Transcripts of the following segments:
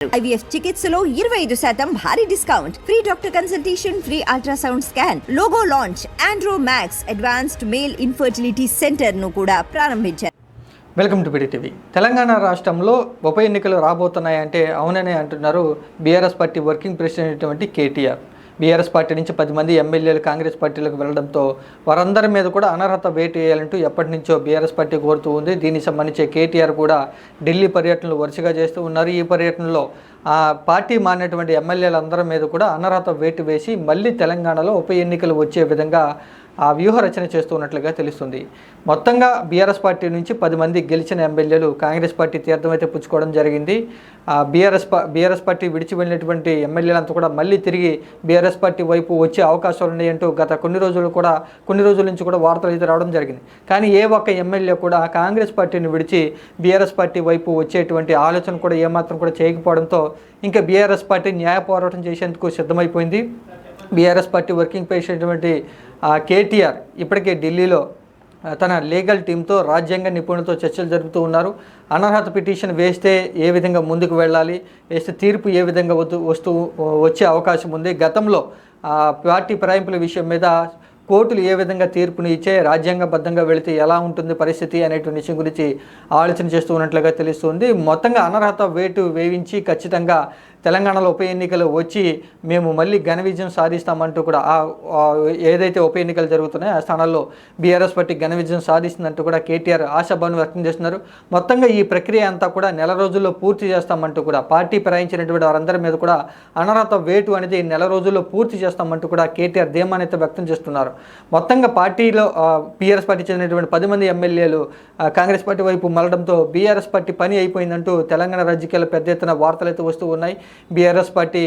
IVF చికిత్సలో 25% భారీ discount, free doctor consultation, free ultrasound scan, logo launch, Andro max advanced male infertility centre ను కూడా ప్రారంభించారు. Welcome to పిడిటివి. Telangana రాష్ట్రంలో ఉప ఎన్నికలు రాబోతున్నాయంటే అవుననే అంటున్నారు బీఆర్ఎస్ పార్టీ వర్కింగ్ ప్రెసిడెంట్ అయినటువంటి కేటీఆర్. బీఆర్ఎస్ పార్టీ నుంచి 10 మంది ఎమ్మెల్యేలు కాంగ్రెస్ పార్టీలకు వెళ్లడంతో వారందరి మీద కూడా అనర్హత వేటు వేయాలంటూ ఎప్పటి నుంచో బీఆర్ఎస్ పార్టీ కోరుతూ ఉంది. దీనికి సంబంధించి కేటీఆర్ కూడా ఢిల్లీ పర్యటనలు వరుసగా చేస్తూ ఉన్నారు. ఈ పర్యటనలో పార్టీ మారినటువంటి ఎమ్మెల్యేలందరి మీద కూడా అనర్హత వేటు వేసి మళ్ళీ తెలంగాణలో ఉప ఎన్నికలు వచ్చే విధంగా ఆ వ్యూహ రచన చేస్తున్నట్లుగా తెలుస్తుంది. మొత్తంగా బీఆర్ఎస్ పార్టీ నుంచి 10 మంది గెలిచిన ఎమ్మెల్యేలు కాంగ్రెస్ పార్టీ తీర్థమైతే పుచ్చుకోవడం జరిగింది. బీఆర్ఎస్ పార్టీ విడిచి వెళ్ళినటువంటి ఎమ్మెల్యేలంతా కూడా మళ్ళీ తిరిగి బీఆర్ఎస్ పార్టీ వైపు వచ్చే అవకాశాలు ఉన్నాయంటూ గత కొన్ని రోజుల నుంచి కూడా వార్తలు అయితే రావడం జరిగింది. కానీ ఏ ఒక్క ఎమ్మెల్యే కూడా కాంగ్రెస్ పార్టీని విడిచి బీఆర్ఎస్ పార్టీ వైపు వచ్చేటువంటి ఆలోచన కూడా ఏమాత్రం కూడా చేయకపోవడంతో ఇంకా బీఆర్ఎస్ పార్టీ న్యాయ పోరాటం చేసేందుకు సిద్ధమైపోయింది. BRS party working president KTR ఇప్పటికే ఢిల్లీలో తన లీగల్ టీంతో రాజ్యాంగ నిపుణులతో చర్చలు జరుపుతూ ఉన్నారు. అనర్హత పిటిషన్ వేస్తే ఏ విధంగా ముందుకు వెళ్ళాలి, వేస్తే తీర్పు ఏ విధంగా వచ్చే అవకాశం ఉంది, గతంలో పార్టీ ఫిరాయింపుల విషయం మీద కోర్టులు ఏ విధంగా తీర్పుని ఇచ్చే, రాజ్యాంగబద్ధంగా వెళితే ఎలా ఉంటుంది పరిస్థితి అనేటువంటి విషయం గురించి ఆలోచన చేస్తూ ఉన్నట్లుగా తెలుస్తుంది. మొత్తంగా అనర్హత వేటు వేయించి ఖచ్చితంగా తెలంగాణలో ఉప ఎన్నికలు వచ్చి మేము మళ్ళీ ఘన విజయం సాధిస్తామంటూ కూడా ఏదైతే ఉప ఎన్నికలు జరుగుతున్నాయో ఆ స్థానాల్లో బీఆర్ఎస్ పార్టీ ఘన విజయం సాధిస్తుందంటూ కూడా కేటీఆర్ ఆశాభావం వ్యక్తం చేస్తున్నారు. మొత్తంగా ఈ ప్రక్రియ అంతా కూడా నెల రోజుల్లో పూర్తి చేస్తామంటూ కూడా పార్టీ ఫిరాయించినటువంటి వారందరి మీద కూడా అనర్హత వేటు అనేది నెల రోజుల్లో పూర్తి చేస్తామంటూ కూడా కేటీఆర్ ధీమానైతే వ్యక్తం చేస్తున్నారు. మొత్తంగా పార్టీలో బీఆర్ఎస్ పార్టీ చెందినటువంటి 10 మంది ఎమ్మెల్యేలు కాంగ్రెస్ పార్టీ వైపు మళ్ళడంతో బీఆర్ఎస్ పార్టీ పని అయిపోయిందంటూ తెలంగాణ రాజకీయాల్లో పెద్ద ఎత్తున వార్తలు అయితే వస్తూ ఉన్నాయి. బీఆర్ఎస్ పార్టీ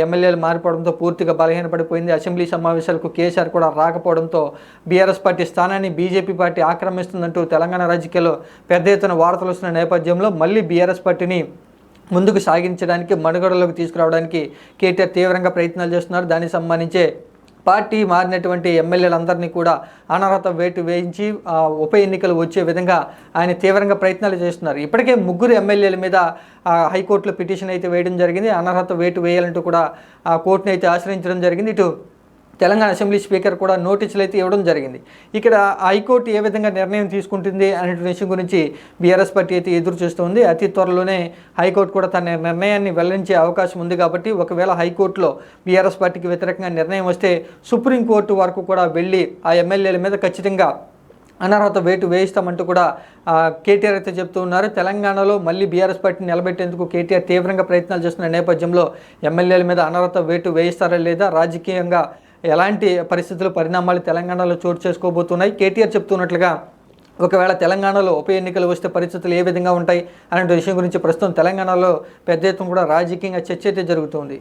ఎమ్మెల్యేలు మారిపోవడంతో పూర్తిగా బలహీనపడిపోయింది. అసెంబ్లీ సమావేశాలకు కేసీఆర్ కూడా రాకపోవడంతో బీఆర్ఎస్ పార్టీ స్థానాన్ని బీజేపీ పార్టీ ఆక్రమిస్తుందంటూ తెలంగాణ రాజకీయాల్లో పెద్ద ఎత్తున వార్తలు వస్తున్న నేపథ్యంలో మళ్ళీ బీఆర్ఎస్ పార్టీని ముందుకు సాగించడానికి, మనుగడలోకి తీసుకురావడానికి కేటీఆర్ తీవ్రంగా ప్రయత్నాలు చేస్తున్నారు. దానికి సంబంధించే పార్టీ మారినటువంటి ఎమ్మెల్యేలందరినీ కూడా అనర్హత వేటు వేయించి ఉప ఎన్నికలు వచ్చే విధంగా ఆయన తీవ్రంగా ప్రయత్నాలు చేస్తున్నారు. ఇప్పటికే 3 ఎమ్మెల్యేల మీద హైకోర్టులో పిటిషన్ అయితే వేయడం జరిగింది. అనర్హత వేటు వేయాలంటూ కూడా కోర్టుని అయితే ఆశ్రయించడం జరిగింది. ఇటు తెలంగాణ అసెంబ్లీ స్పీకర్ కూడా నోటీసులు అయితే ఇవ్వడం జరిగింది. ఇక్కడ హైకోర్టు ఏ విధంగా నిర్ణయం తీసుకుంటుంది అనే విషయం గురించి బీఆర్ఎస్ పార్టీ అయితే ఎదురు చూస్తుంది. అతి త్వరలోనే హైకోర్టు కూడా తన నిర్ణయాన్ని వెల్లడించే అవకాశం ఉంది. కాబట్టి ఒకవేళ హైకోర్టులో బీఆర్ఎస్ పార్టీకి వ్యతిరేకంగా నిర్ణయం వస్తే సుప్రీంకోర్టు వరకు కూడా వెళ్ళి ఆ ఎమ్మెల్యేల మీద ఖచ్చితంగా అనర్హత వేటు వేయిస్తామంటూ కూడా కేటీఆర్ అయితే చెప్తూ ఉన్నారు. తెలంగాణలో మళ్ళీ బీఆర్ఎస్ పార్టీని నిలబెట్టేందుకు కేటీఆర్ తీవ్రంగా ప్రయత్నాలు చేస్తున్న నేపథ్యంలో ఎమ్మెల్యేల మీద అనర్హత వేటు వేయిస్తారా లేదా, రాజకీయంగా ఎలాంటి పరిణామాలు తెలంగాణలో చోటు చేసుకోబోతున్నాయి, కేటీఆర్ చెప్తున్నట్లుగా ఒకవేళ తెలంగాణలో ఉప ఎన్నికలు వస్తే పరిస్థితులు ఏ విధంగా ఉంటాయి అనే విషయం గురించి ప్రస్తుతం తెలంగాణలో పెద్ద ఎత్తున కూడా రాజకీయంగా చర్చ అయితే జరుగుతుంది.